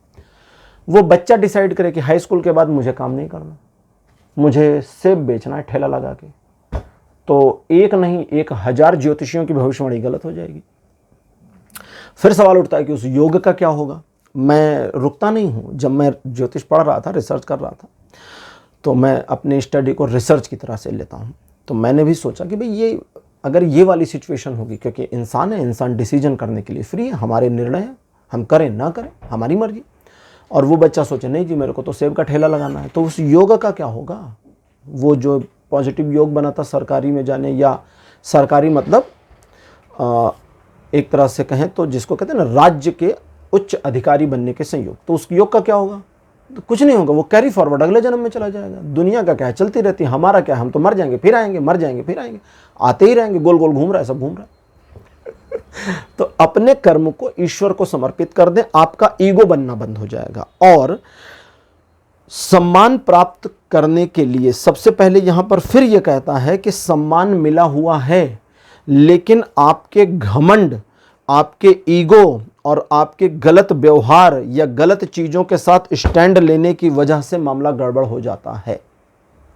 Speaker 1: वो बच्चा डिसाइड करे कि हाई स्कूल के बाद मुझे काम नहीं करना, मुझे सेब बेचना है ठेला लगा के, तो एक नहीं 1000 ज्योतिषियों की भविष्यवाणी गलत हो जाएगी। फिर सवाल उठता है कि उस योग का क्या होगा। मैं रुकता नहीं हूं। जब मैं ज्योतिष पढ़ रहा था, रिसर्च कर रहा था, तो मैं अपने स्टडी को रिसर्च की तरह से लेता हूं। तो मैंने भी सोचा कि भाई ये अगर ये वाली सिचुएशन होगी, क्योंकि इंसान है, इंसान डिसीजन करने के लिए फ्री है, हमारे निर्णय हैं, हम करें ना करें हमारी मर्जी। और वो बच्चा सोचे नहीं जी मेरे को तो सेब का ठेला लगाना है, तो उस योग का क्या होगा? वो जो पॉजिटिव योग बना था सरकारी में जाने, या सरकारी मतलब एक तरह से कहें तो जिसको कहते हैं ना राज्य के उच्च अधिकारी बनने के संयोग, तो उस योग का क्या होगा? तो कुछ नहीं होगा, वो कैरी फॉरवर्ड अगले जन्म में चला जाएगा। दुनिया का क्या है, चलती रहती है। हमारा क्या है, हम तो मर जाएंगे फिर आएंगे, मर जाएंगे फिर आएंगे, आते ही रहेंगे, गोल गोल घूम रहा है, सब घूम रहा है। तो अपने कर्म को ईश्वर को समर्पित कर दें, आपका ईगो बनना बंद हो जाएगा। और सम्मान प्राप्त करने के लिए सबसे पहले यहां पर फिर यह कहता है कि सम्मान मिला हुआ है, लेकिन आपके घमंड, आपके ईगो और आपके गलत व्यवहार या गलत चीजों के साथ स्टैंड लेने की वजह से मामला गड़बड़ हो जाता है।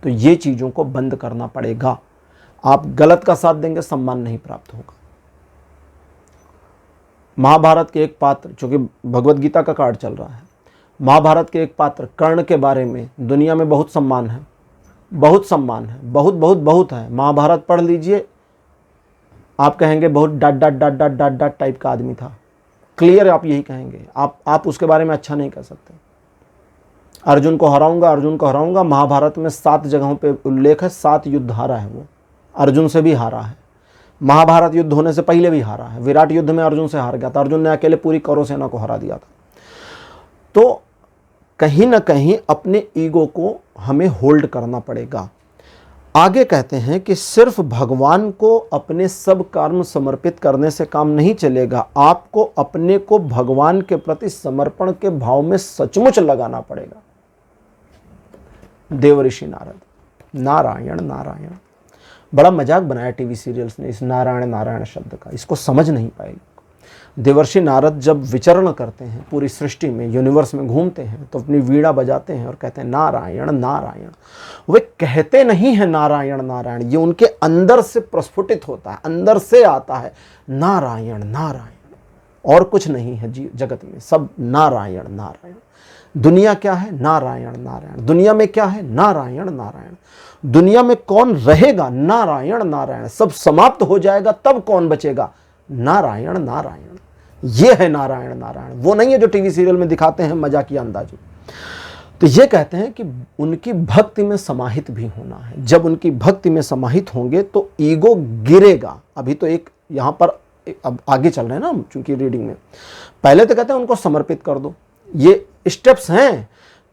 Speaker 1: तो ये चीजों को बंद करना पड़ेगा। आप गलत का साथ देंगे, सम्मान नहीं प्राप्त होगा। महाभारत के एक पात्र, चूंकि भगवत गीता का कार्ड चल रहा है, महाभारत के एक पात्र कर्ण के बारे में दुनिया में बहुत सम्मान है, बहुत सम्मान है, बहुत बहुत बहुत है। महाभारत पढ़ लीजिए, आप कहेंगे बहुत dot dot dot dot dot dot type का आदमी था, क्लियर आप यही कहेंगे। आप उसके बारे में अच्छा नहीं कह सकते। अर्जुन को हराऊंगा, अर्जुन को हराऊंगा, महाभारत में 7 जगहों पे उल्लेख है, 7 युद्ध हारा है वो, अर्जुन से भी हारा है। महाभारत युद्ध होने से पहले भी हारा है, विराट युद्ध में अर्जुन से हार गया था, अर्जुन ने अकेले पूरी कौरव सेना को हरा दिया था। तो कहीं ना कहीं अपने ईगो को हमें होल्ड करना पड़ेगा। आगे कहते हैं कि सिर्फ भगवान को अपने सब कर्म समर्पित करने से काम नहीं चलेगा, आपको अपने को भगवान के प्रति समर्पण के भाव में सचमुच लगाना पड़ेगा। देवर्षि नारद, नारायण नारायण, बड़ा मजाक बनाया टीवी सीरियल्स ने इस नारायण नारायण शब्द का, इसको समझ नहीं पाए। देवर्षि नारद जब विचरण करते हैं पूरी सृष्टि में, यूनिवर्स में घूमते हैं, तो अपनी वीणा बजाते हैं और कहते हैं नारायण नारायण। वे कहते नहीं हैं नारायण नारायण, ये उनके अंदर से प्रस्फुटित होता है, अंदर से आता है नारायण नारायण, और कुछ नहीं है जगत में, सब नारायण नारायण। दुनिया क्या है? नारायण नारायण। दुनिया में क्या है? नारायण नारायण। दुनिया में कौन रहेगा? नारायण नारायण। सब समाप्त हो जाएगा, तब कौन बचेगा? नारायण नारायण। ये है नारायण नारायण, वो नहीं है जो टीवी सीरियल में दिखाते हैं मजाकिया अंदाजों। तो ये कहते हैं कि उनकी भक्ति में समाहित भी होना है। जब उनकी भक्ति में समाहित होंगे तो ईगो गिरेगा। अभी तो एक यहां पर अब आगे चल रहे हैं ना, चूंकि रीडिंग में पहले तो कहते हैं उनको समर्पित कर दो, ये स्टेप्स हैं।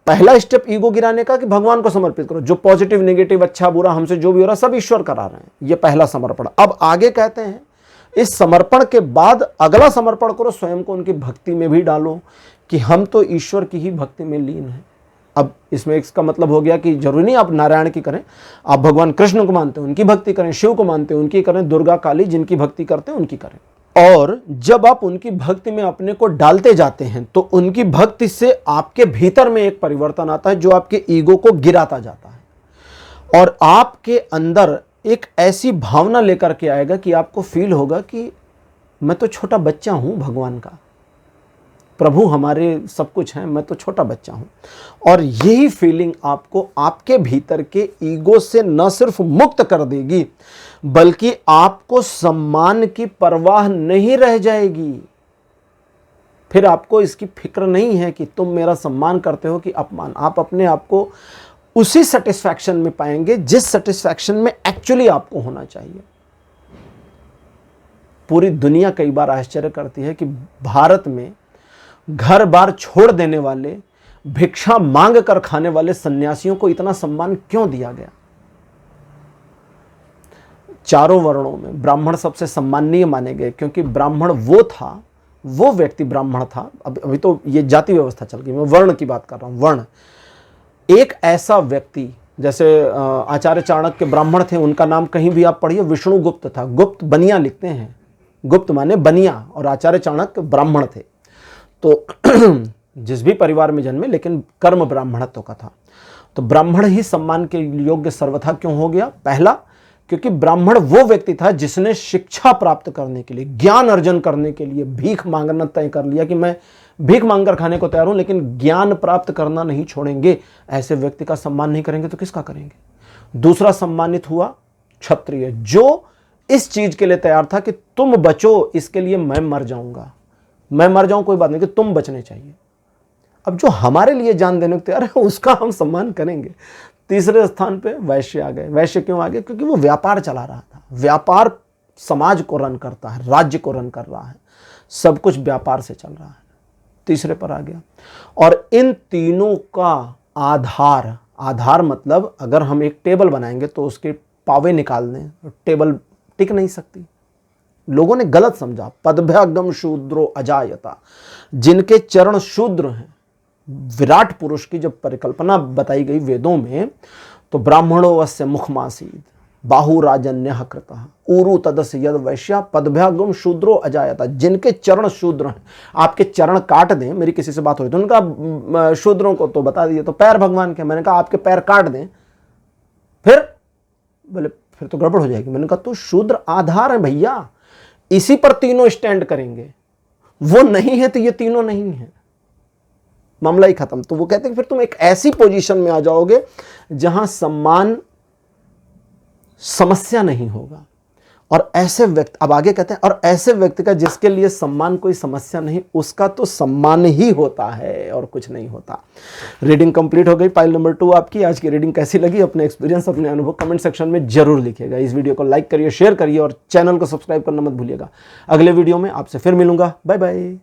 Speaker 1: पहला स्टेप ईगो गिराने का कि भगवान को समर्पित करो, जो पॉजिटिव नेगेटिव अच्छा बुरा हमसे जो भी हो रहा सब ईश्वर करा रहे हैं, ये पहला समर्पण। अब आगे कहते हैं इस समर्पण के बाद अगला समर्पण करो, स्वयं को उनकी भक्ति में भी डालो कि हम तो ईश्वर की ही भक्ति में लीन हैं। अब इसमें इसका मतलब हो गया कि जरूरी नहीं आप नारायण की करें, आप भगवान कृष्ण को मानते हैं उनकी भक्ति करें, शिव को मानते हैं उनकी करें, दुर्गा काली जिनकी भक्ति करते हैं उनकी करें। और जब आप उनकी भक्ति में अपने को डालते जाते हैं तो उनकी भक्ति से आपके भीतर में एक परिवर्तन आता है जो आपके ईगो को गिराता जाता है, और आपके अंदर एक ऐसी भावना लेकर के आएगा कि आपको फील होगा कि मैं तो छोटा बच्चा हूं भगवान का, प्रभु हमारे सब कुछ हैं, मैं तो छोटा बच्चा हूं। और यही फीलिंग आपको आपके भीतर के ईगो से न सिर्फ मुक्त कर देगी, बल्कि आपको सम्मान की परवाह नहीं रह जाएगी। फिर आपको इसकी फिक्र नहीं है कि तुम मेरा सम्मान करते हो कि अपमान। आप अपने आप को उसी सेटिस्फैक्शन में पाएंगे जिस सेटिस्फैक्शन में एक्चुअली आपको होना चाहिए। पूरी दुनिया कई बार आश्चर्य करती है कि भारत में घर बार छोड़ देने वाले, भिक्षा मांग कर खाने वाले सन्यासियों को इतना सम्मान क्यों दिया गया। चारों वर्णों में ब्राह्मण सबसे सम्माननीय माने गए, क्योंकि ब्राह्मण वो था, वो व्यक्ति ब्राह्मण था। अभी तो ये जाति व्यवस्था चल गई, मैं वर्ण की बात कर रहा हूं। वर्ण एक ऐसा व्यक्ति, जैसे आचार्य चाणक्य ब्राह्मण थे, उनका नाम कहीं भी आप पढ़िए विष्णुगुप्त था। गुप्त बनिया लिखते हैं, गुप्त माने बनिया, और आचार्य चाणक्य ब्राह्मण थे। तो जिस भी परिवार में जन्मे, लेकिन कर्म ब्राह्मणत्व का था। तो ब्राह्मण ही सम्मान के योग्य सर्वथा क्यों हो गया? पहला, क्योंकि ब्राह्मण वो व्यक्ति था जिसने शिक्षा प्राप्त करने के लिए, ज्ञान अर्जन करने के लिए भीख मांगना तय कर लिया कि मैं भीख मांगकर खाने को तैयार हूं, लेकिन ज्ञान प्राप्त करना नहीं छोड़ेंगे। ऐसे व्यक्ति का सम्मान नहीं करेंगे तो किसका करेंगे? दूसरा सम्मानित हुआ क्षत्रिय, जो इस चीज के लिए तैयार था कि तुम बचो, इसके लिए मैं मर जाऊंगा। मैं मर जाऊं कोई बात नहीं, कि तुम बचने चाहिए। अब जो हमारे लिए जान देने को तैयार है उसका हम सम्मान करेंगे। तीसरे स्थान पे वैश्य आ गए। वैश्य क्यों आ गए? क्योंकि वो व्यापार चला रहा था। व्यापार समाज को रन करता है, राज्य को रन कर रहा है, सब कुछ व्यापार से चल रहा है। तीसरे पर आ गया। और इन तीनों का आधार मतलब अगर हम एक टेबल बनाएंगे तो उसके पावे निकाल दें तो टेबल टिक नहीं सकती। लोगों ने गलत समझा। पदभ्यागम शूद्रो अजायता, जिनके चरण शूद्र हैं। विराट पुरुष की जब परिकल्पना बताई गई वेदों में तो ब्राह्मणो वस्य मुखमासीद बाहुराजन्य कृतः ऊरु तदस यद वैश्या पदभ्यागम शूद्रो अजायता, जिनके चरण शूद्र हैं। आपके चरण काट दें, मेरी किसी से बात हो रही थी, उनका शूद्रों को तो बता दिया, तो पैर भगवान के, मैंने कहा आपके पैर काट दें, फिर बोले फिर तो गड़बड़ हो जाएगी। मैंने कहा तो शूद्र आधार है भैया, इसी पर तीनों स्टैंड करेंगे, वो नहीं है तो ये तीनों नहीं है, मामला ही खत्म। तो वो कहते हैं फिर तुम एक ऐसी पोजीशन में आ जाओगे जहां सम्मान समस्या नहीं होगा। और ऐसे व्यक्ति, अब आगे कहते हैं, और ऐसे व्यक्ति का जिसके लिए सम्मान कोई समस्या नहीं, उसका तो सम्मान ही होता है और कुछ नहीं होता। रीडिंग कंप्लीट हो गई, पाइल नंबर 2 आपकी। आज की रीडिंग कैसी लगी, अपने एक्सपीरियंस, अपने अनुभव कमेंट सेक्शन में जरूर लिखिएगा। इस वीडियो को लाइक करिए, शेयर करिए और चैनल को सब्सक्राइब करना मत भूलिएगा। अगले वीडियो में आपसे फिर मिलूंगा। Bye bye.